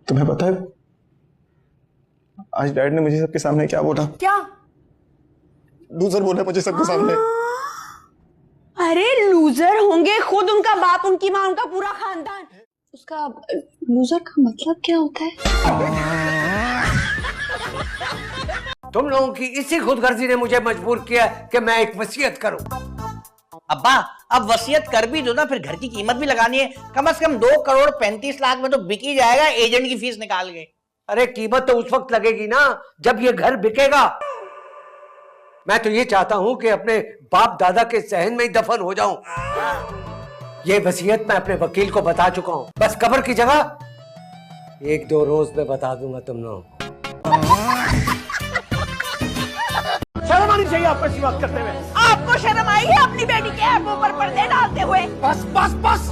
तुम्हें पता है आज डैड ने मुझे सबके सामने क्या बोला? क्या? लूजर बोला मुझे सबके सामने। अरे लूजर होंगे खुद उनका बाप, उनकी माँ, उनका पूरा खानदान। उसका लूजर का मतलब क्या होता है? तुम लोगों की इसी खुदगर्जी ने मुझे मजबूर किया कि मैं एक वसीयत करूं। अब्बा अब वसीयत कर भी दो ना, फिर घर की कीमत भी लगानी है। कम से कम 2,35,00,000 में तो बिक ही जाएगा एजेंट की फीस निकाल के। अरे कीमत तो उस वक्त लगेगी ना जब ये घर बिकेगा। मैं तो ये चाहता हूं कि अपने बाप दादा के सहन में ही दफन हो जाऊं। ये वसीयत मैं अपने वकील को बता चुका हूं, बस कब्र की जगह 1-2 रोज में बता दूंगा तुम लोग। शर्म आनी चाहिए आपको ऐसी बात करते हुए। आपको शर्म आई है अपनी बेटी के ऐबों पर पर्दे डालते हुए? बस बस बस,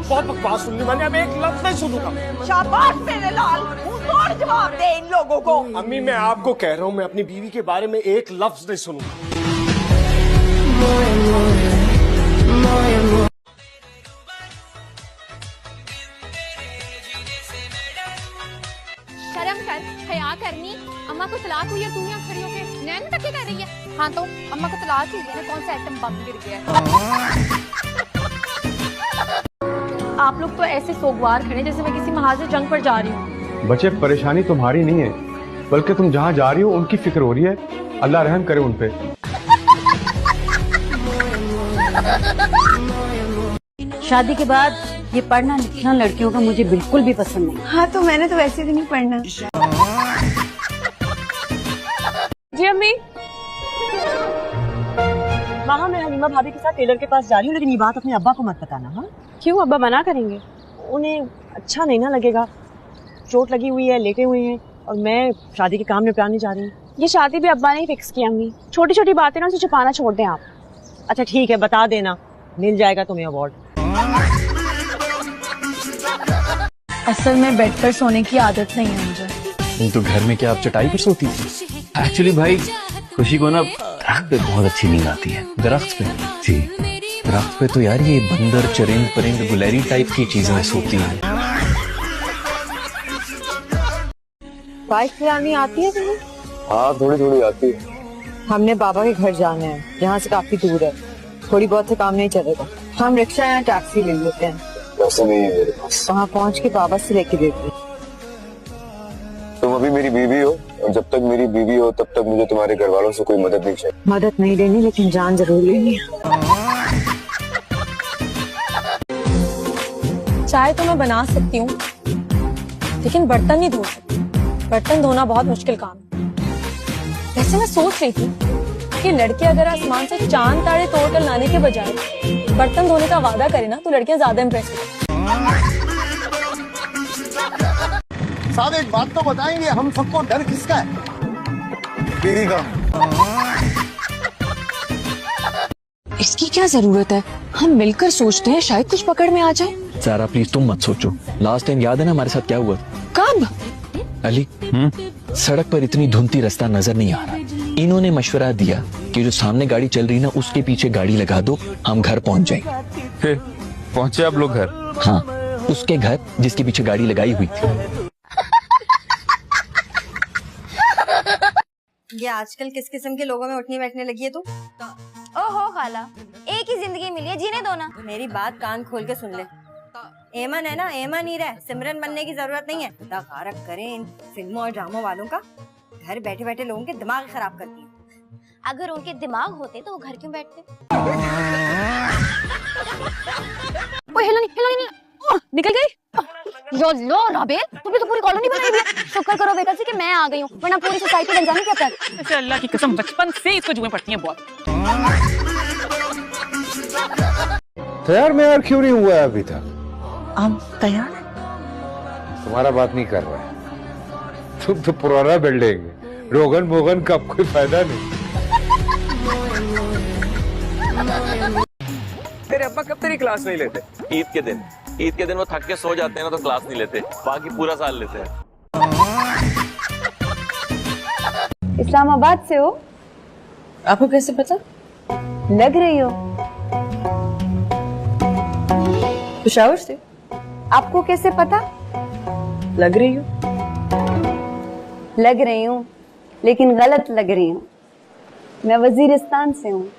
बहुत बकवास सुन ली मैंने, अब एक लफ्ज नहीं सुनूंगा। शाबाश मेरे लाल, मुंह तोड़ जवाब दे इन लोगों को। अम्मी मैं आपको कह रहा हूं, मैं अपनी बीवी के बारे में एक लफ्ज नहीं सुनूंगा। शर्म कर, हया करनी। अम्मा को तलाक हुई और तू यहाँ खड़ी होकर नैन तक कर रही है। हाँ तो अम्मा को तलाक हुई है, कौन सा आइटम बम गिर गया है? आप लोग तो ऐसे सोगवार खड़े जैसे मैं किसी महाज जंग पर जा रही हूँ। बच्चे परेशानी तुम्हारी नहीं है, बल्कि तुम जहाँ जा रही हो उनकी फिक्र हो रही है। अल्लाह रहम करे उन पे। शादी के बाद ये पढ़ना लिखना लड़कियों का मुझे बिल्कुल भी पसंद नहीं। हाँ तो मैंने तो वैसे भी नहीं पढ़ना। जी अम्मी। मामा मैं हनीमा भाभी के साथ टेलर के पास जा रही हूँ, लेकिन ये बात अपने अब्बा को मत बताना। हाँ क्यों? अब्बा मना करेंगे? उन्हें अच्छा नहीं ना लगेगा। चोट लगी हुई है, लेटे हुए हैं, और मैं शादी के काम निपटाने जा रही हूँ। ये शादी भी अब्बा ने ही फिक्स की अम्मी। छोटी छोटी बातें ना उसे छुपाना छोड़ दें आप। अच्छा ठीक है, बता देना, मिल जाएगा तुम्हें अवार्ड। असल में बेड पर सोने की आदत नहीं है मुझे। तो घर में क्या आप चटाई पर सोती थी? एक्चुअली भाई खुशी को ना दरख्त पे बहुत अच्छी नींद आती है। दरख्त पे? जी दरख्त पे तो यार ये बंदर चरिंद परिंद गुलेरी टाइप की चीजें सोती हैं। बाइक चलानी आती है तुम्हें? हाँ थोड़ी थोड़ी आती है। हमने बाबा के घर जाना है, यहाँ से काफी दूर है, थोड़ी बहुत से काम नहीं चलेगा। हम रिक्शा या टैक्सी ले लेते हैं। पैसे नहीं है मेरे पास। वहाँ पहुँच के बाबा से लेके देते हैं। तुम अभी मेरी बीवी हो, और जब तक मेरी बीवी हो तब तक मुझे तुम्हारे घर वालों से कोई मदद नहीं चाहिए। मदद नहीं लेनी, लेकिन जान जरूर लेनी है। चाय तो मैं बना सकती हूँ, लेकिन बर्तन नहीं धो सकती। बर्तन धोना बहुत मुश्किल काम है। वैसे मैं सोच रही थी कि लड़के अगर आसमान से चांद तारे तोड़कर लाने के बजाय बर्तन धोने का वादा करे ना, तो लड़कियां ज्यादा इम्प्रेस होंगी। साहब एक बात तो बताएंगे, हम सबको डर किसका है? बीवी का। इसकी क्या जरूरत है? हम मिलकर सोचते हैं, शायद कुछ पकड़ में आ जाए। सारा प्लीज तुम मत सोचो। लास्ट टाइम याद है ना हमारे साथ क्या हुआ? कब? अली सड़क पर इतनी धुंधली रास्ता नजर नहीं आ रहा। इन्होंने मशवरा दिया कि जो सामने गाड़ी चल रही ना उसके पीछे गाड़ी लगा दो, हम घर पहुंच जाएंगे। फिर पहुंचे आप लोग घर? हाँ उसके घर जिसके पीछे गाड़ी लगाई हुई थी। ये आजकल किस किस्म के लोगों में उठने बैठने लगी है तू? ओहो खाला, एक ही जिंदगी मिली है, जीने दो ना। मेरी बात कान खोल के सुन ले। एमन है ना, एमन ही रहे, सिमरन बनने की जरूरत नहीं है। खुदा खारक करें इन फिल्मों और ड्रामों वालों का, घर बैठे बैठे लोगों के दिमाग खराब करती है। अगर उनके दिमाग होते तो वो घर क्यों बैठते? ओए हिला नहीं, निकल गई। यो लो राबेल, तुमने तो पूरी कॉलोनी बनाई हुई है। शुक्र करो बेटा जी कि मैं आ गई हूँ, वरना पूरी सोसाइटी बन जाने क्या तक। ऐसे अल्लाह की कसम बचपन से इसको जुएं पड़ती हैं बहुत। तैयार में यार क्यों नहीं हुआ है अभी तक? हम तैयार हैं। तुम्हारा बात नहीं कर रहा है। तुम तो पुराना बिल्डिंग, रोगन मोगन का कोई फायदा नहीं। तेरे अब्बा कब तेरी क्लास नहीं लेते? ईद के दिन। ईद के दिन वो थक के सो जाते हैं ना तो क्लास नहीं लेते, बाकी पूरा साल लेते हैं। इस्लामाबाद से हो? आपको कैसे पता? लग रही हो। पेशावर से। आपको कैसे पता? लग रही हो। लग रही हूँ लेकिन गलत लग रही हूँ। मैं वजीरिस्तान से हूँ।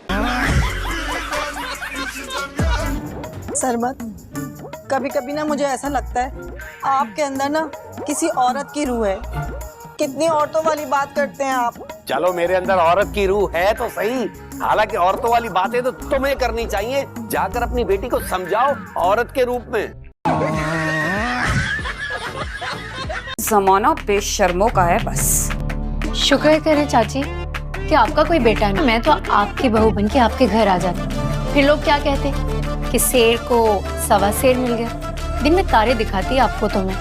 सरमत, कभी कभी ना मुझे ऐसा लगता है आपके अंदर ना किसी औरत की रूह है। कितनी औरतों वाली बात करते हैं आप। चलो मेरे अंदर औरत की रूह है तो सही, हालांकि औरतों वाली बातें तो तुम्हें करनी चाहिए। जाकर अपनी बेटी को समझाओ औरत के रूप में। जमाना बेशर्मों का है बस। शुक्र करें चाची कि आपका कोई बेटा नहीं। मैं तो आपकी बहू बन के आपके घर आ जाती, फिर लोग क्या कहते कि शेर को सवा शेर मिल गया। दिन में तारे दिखाती आपको तो मैं।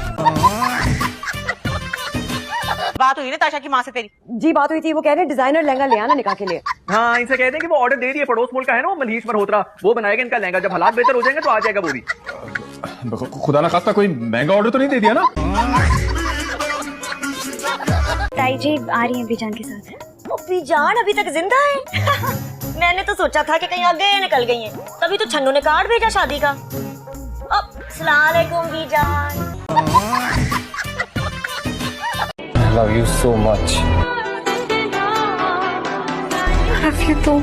बात हुई ना ताशा की माँ से तेरी? जी बात हुई थी, वो कह रहे डिजाइनर लहंगा ले आना निकाह के लिए। हाँ, इनसे कहते हैं कि वो ऑर्डर दे दिए, पड़ोस मुल्क का है ना वो मलहीश मल्होत्रा, वो बनाएगा इनका लहंगा। जब हालात बेहतर हो जाएंगे तो आ जाएगा वो भी। खुदा ना खास्ता कोई महंगा ऑर्डर तो नहीं दे दिया ना? ताई जी आ रही हैं बीजान के साथ। बीजान अभी तक जिंदा है? मैंने तो सोचा था कि कहीं आगे निकल गई हैं। तभी तो छन्नू ने कार्ड भेजा शादी का। अस्सलाम वालेकुम बीजान। I love you so much. Love you too.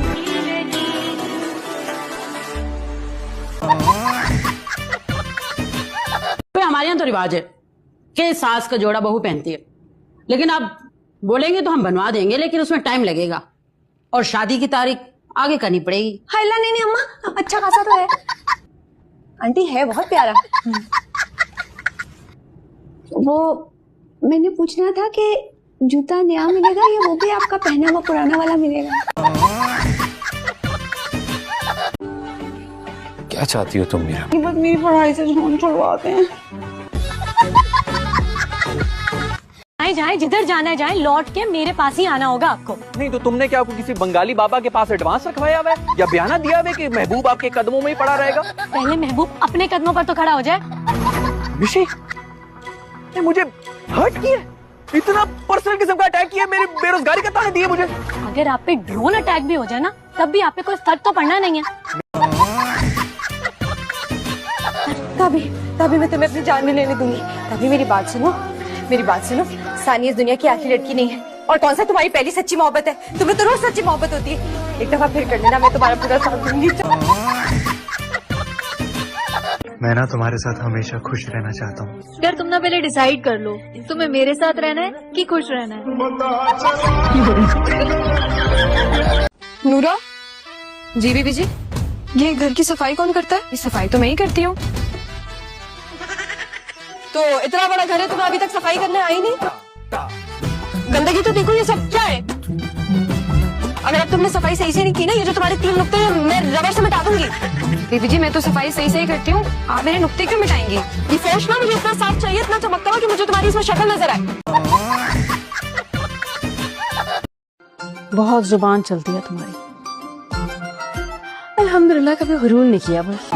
हमारे यहाँ तो रिवाज है कि सास का जोड़ा बहू पहनती है, लेकिन आप बोलेंगे तो हम बनवा देंगे, लेकिन उसमें टाइम लगेगा और शादी की तारीख आगे करनी पड़ेगी। हाइला नहीं अम्मा, अच्छा खासा तो है। आंटी है बहुत प्यारा। वो मैंने पूछना था कि जूता नया मिलेगा या वो भी आपका पहना हुआ पुराना वाला मिलेगा? क्या चाहती हो तुम मेरा? बस मेरी पढ़ाई से झोंझ छुड़वाते हैं। जाए जिधर जाना जाए, लौट के मेरे पास ही आना होगा आपको। नहीं तो तुमने क्या किसी बंगाली बाबा के पास एडवांस रखवाया हुआ है या बयाना दिया हुआ है कि महबूब आपके कदमों में ही पड़ा रहेगा? पहले महबूब अपने कदमों पर तो खड़ा हो जाए। ऋषि ने मुझे हर्ट किया, इतना पर्सनल किस्म का अटैक किया, मेरी बेरोजगारी का ताने दिए मुझे। अगर आप पे ड्रोन अटैक भी हो जाए ना, तब भी आप पे कोई फर्क तो पड़ना नहीं है। तभी मैं तुम्हें अपनी जान में लेने दूंगी। तभी मेरी बात सुनो। सानिया इस दुनिया की आखिरी लड़की नहीं है। और कौन सा तुम्हारी पहली सच्ची मोहब्बत है? तुम्हें तो रोज सच्ची मोहब्बत होती है। एक दफा फिर कर लेना, मैं तुम्हारा पूरा साथ दूंगी। मैं ना तुम्हारे साथ हमेशा खुश रहना चाहता हूँ। यार तुम ना पहले डिसाइड कर लो, तुम्हें मेरे साथ रहना है कि खुश रहना है। नूरा जी बीबी जी, ये घर की सफाई कौन करता है? सफाई तो मैं ही करती हूँ। तो इतना बड़ा घर है, तुम्हें अभी तक सफाई करने आई नहीं? गंदगी तो देखो, ये सब क्या है? अगर अब तुमने सफाई सही से नहीं की ना, ये जो तुम्हारे 3 नुक्ते हैं मैं रबर से मिटा दूंगी। बीबी जी मैं तो सफाई सही से ही करती हूँ, आप मेरे नुक्ते क्यों मिटाएंगी? ये फर्श ना मुझे इतना साफ चाहिए, इतना चमकता हुआ कि मुझे तुम्हारी इसमें शक्ल नजर आए। बहुत जुबान चलती है तुम्हारी। अल्हम्दुलिल्लाह कभी हुरूर नहीं किया बस।